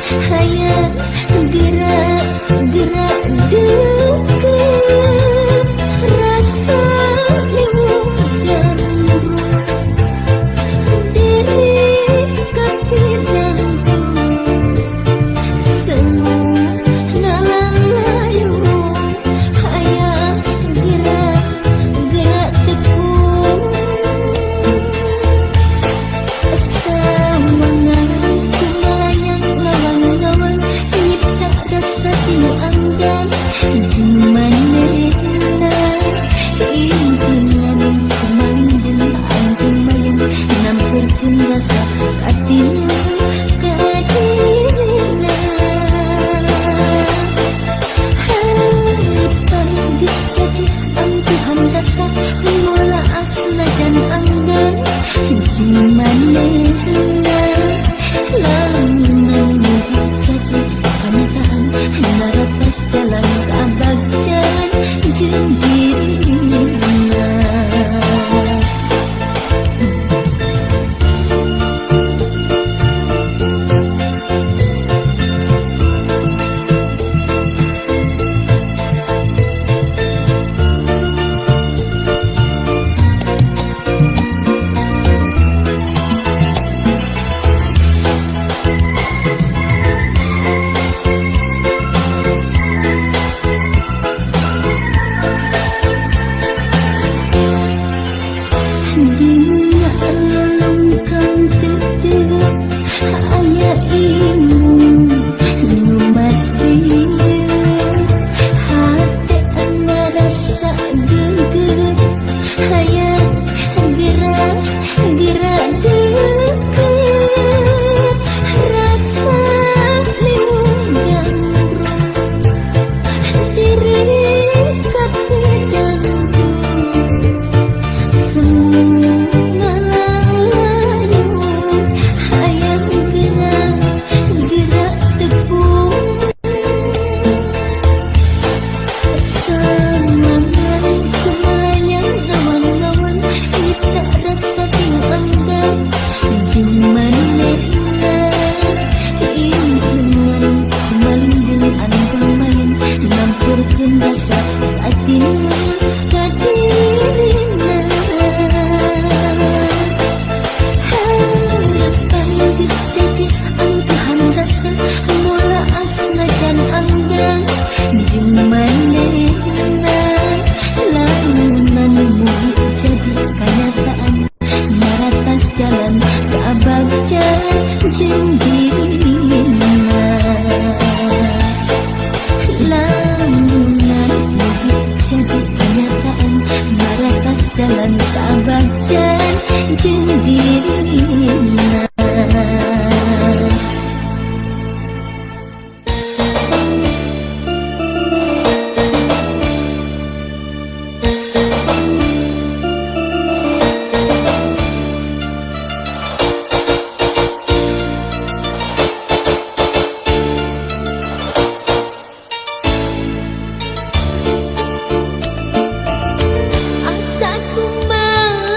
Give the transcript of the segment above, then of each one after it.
hayang gerak-gerak deket, rasa liwung gandrung diri kapidangku, semu ngalang layung hayang gerak-gerak tepung. Sawangan kelayang ngawang-ngawang nyipta rasa tinu anggan jumanena impinan kumanjen angkemayan namperkeun rasa katinu kadirina. Harapan geus jadi angkuhan rasa mula asna jan anggan jumanena lamunan jadi kenyataan naratas jalan kabagjan jeung dirina. Dina lungkang tetep aya ilmu nu masih hate ngarasa geget hayang gerak-gerak deket, rasa liwung gandrung diri kapidangku, semu ngalang layung hayang gerak-gerak tepung. Sawangan kelayang ngawang-ngawang nyipta rasa tinu anggan jumanena impinan kumanjen angkemayan namperkeun rasa katinu kadirina. Harapan geus jadi angkuhan rasa mula asna jan anggan jumanena lamunan mugi jadi kenyataan naratas jalan kabagjan jeung dirina. Lamunan mugi jadi kenyataan naratas jalan kabagjan jeung dirina. Asaku melayang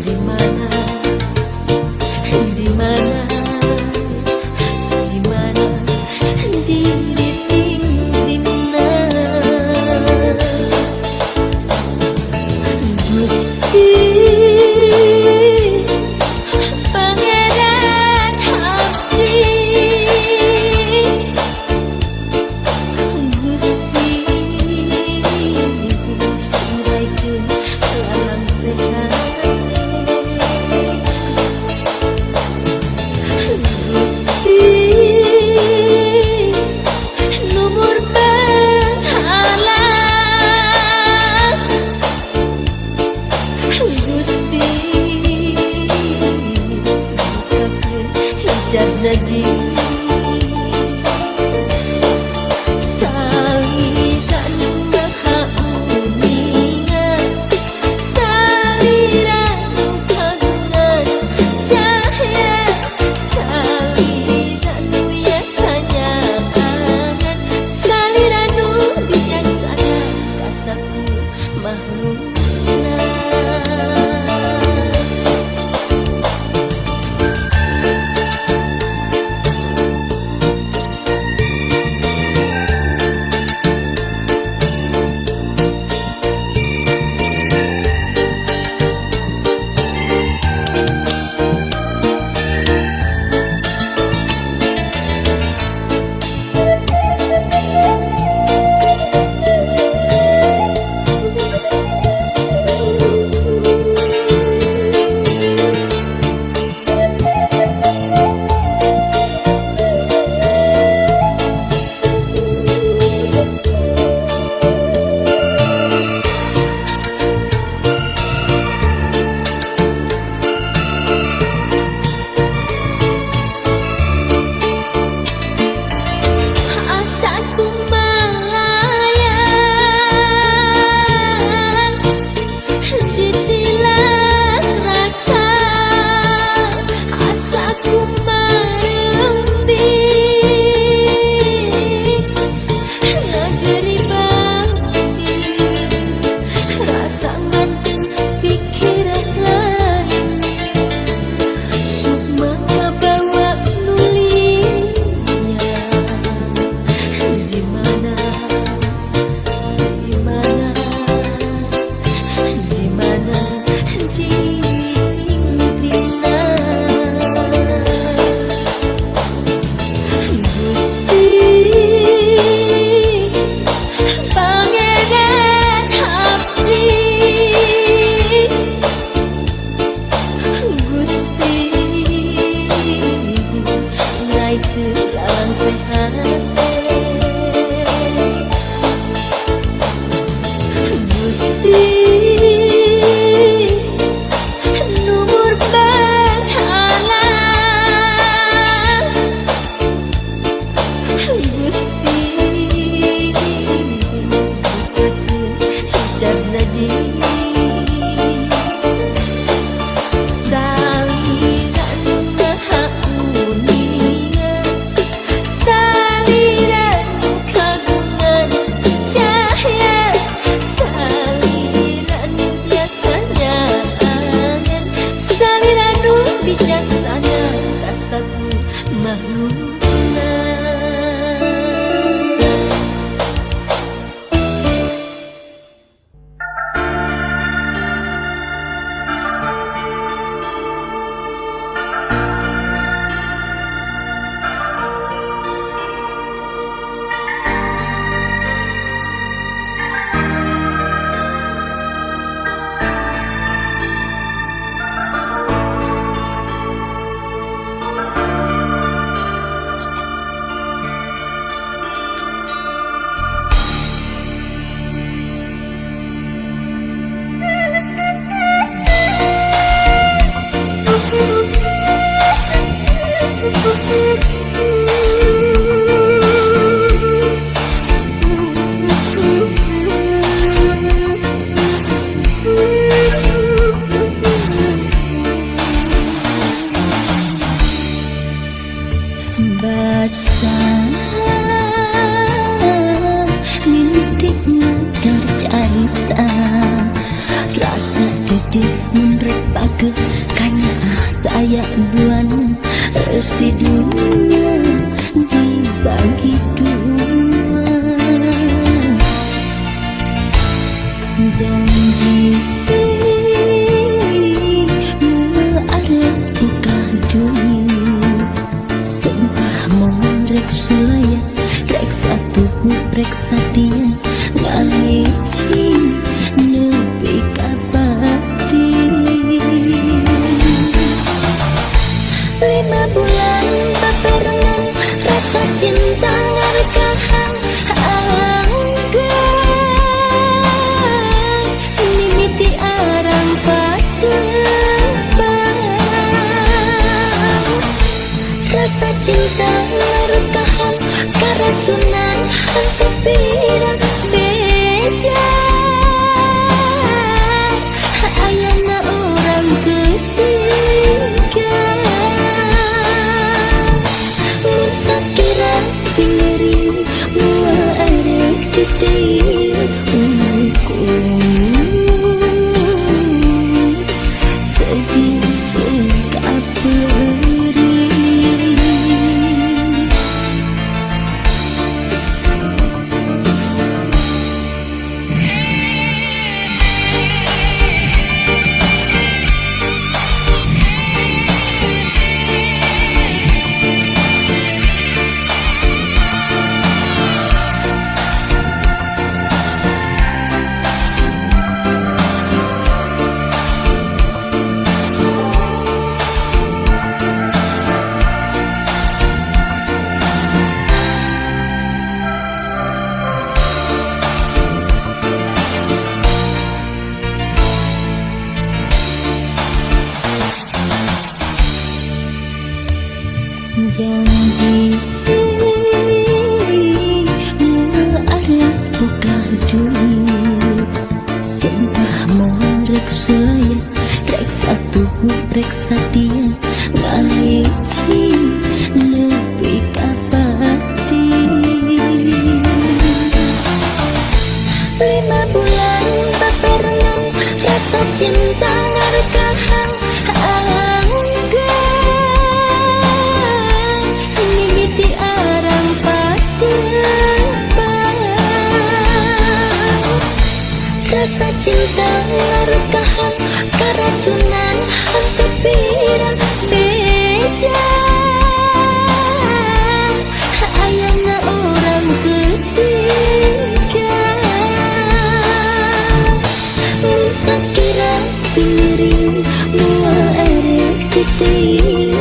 di mana Gusti bukakeun hijab nadi saliran maha uningan saliran kagungan cahaya saliran biasanya angan saliran bijaksana kasaku makhlukna asaku melayang ditilang rasa asaku merembing ngageri bakti rasa manteng pikiran lain sukma kabawa nulinya di mana di mana di mana di Tina Gusti Pangeran Abdi Gusti ngaitkeun alang sehat Gusti numur berhala Gusti bukakeun hijab nadi saliran maha uningan saliran kagungan cahaya saliran biasanya angan saliran bijaksana kasaku makhlukna basah mimpi ngedar carita rasa dedih menurut pake kanya tayak buan residunya dibagi dua janji melarang buka dunia sumpah rek sulaya rek satu rek satia ngahiji nepi kapati 5 bulan baperangan rasa cinta ngarkahang angkat mimiti arang cinta rekahan keracunan hati pirang beda ayana orang ketiga sakira pingeri mua arek titir sedih jengka beri janji arek buka duit sumpah mau rek saya rek satu rek satia ngalici nepi kapati 5 bulan baperengan rasa cinta ngarekahan rasa cinta rekahan keracunan hati pirang beda ayana orang ketiga sakira pingeri mua erek titir